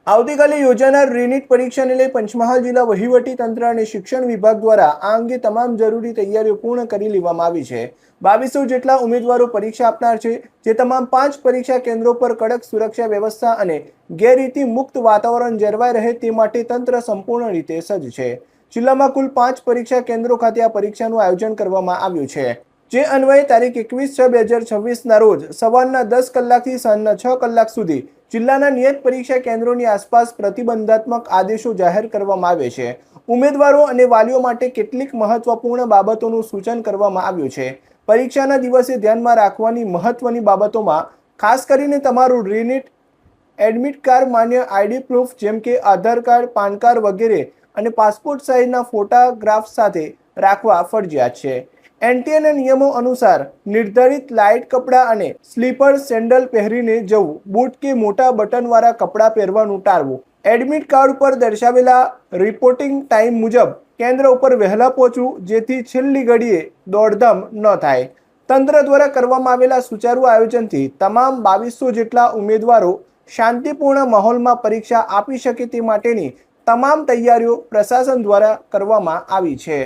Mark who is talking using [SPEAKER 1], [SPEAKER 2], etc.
[SPEAKER 1] આવતીકાલે યોજાનાર રીનીટ પરીક્ષાને લઈ પંચમહાલ જિલ્લા વહીવટી તંત્ર અને શિક્ષણ વિભાગ દ્વારા આ અંગે તમામ જરૂરી તૈયારીઓ પૂર્ણ કરી લેવામાં આવી છે। 2200 જેટલા ઉમેદવારો પરીક્ષા આપનાર છે, જે તમામ 5 પરીક્ષા કેન્દ્રો પર કડક સુરક્ષા વ્યવસ્થા અને ગેરરીતિ મુક્ત વાતાવરણ જળવાઈ રહે તે માટે તંત્ર સંપૂર્ણ રીતે સજ્જ છે। જિલ્લામાં કુલ 5 પરીક્ષા કેન્દ્રો ખાતે આ પરીક્ષાનું આયોજન કરવામાં આવ્યું છે, જે અન્વયે તારીખ 21/6/2026 રોજ સવારના 10 કલાકથી સાંજના 6 કલાક સુધી જિલ્લાના નિયત પરીક્ષા કેન્દ્રોની આસપાસ પ્રતિબંધાત્મક આદેશો જાહેર કરવામાં આવે છે। ઉમેદવારો અને વાલીઓ માટે કેટલીક મહત્વપૂર્ણ બાબતોનું સૂચન કરવામાં આવ્યું છે। પરીક્ષાના દિવસે ધ્યાનમાં રાખવાની મહત્વની બાબતોમાં ખાસ કરીને તમારું રીનીટ એડમિટ કાર્ડ, માન્ય આઈડી પ્રૂફ જેમ કે આધાર કાર્ડ, પાન કાર્ડ વગેરે અને પાસપોર્ટ સાઇઝના ફોટોગ્રાફ સાથે રાખવા ફરજિયાત છે। એનટીએના નિયમો અનુસાર નિર્ધારિત લાઇટ કપડાં અને સ્લીપર સેન્ડલ પહેરીને જવું, બૂટ કે મોટા બટનવાળા કપડાં પહેરવાનું ટાળવું, એડમિટ કાર્ડ ઉપર દર્શાવેલા રિપોર્ટિંગ ટાઈમ મુજબ કેન્દ્ર ઉપર વહેલા પહોંચવું, જેથી છેલ્લી ઘડીએ દોડધામ ન થાય। તંત્ર દ્વારા કરવામાં આવેલા સુચારુ આયોજનથી તમામ 2200 જેટલા ઉમેદવારો શાંતિપૂર્ણ માહોલમાં પરીક્ષા આપી શકે તે માટેની તમામ તૈયારીઓ પ્રશાસન દ્વારા કરવામાં આવી છે।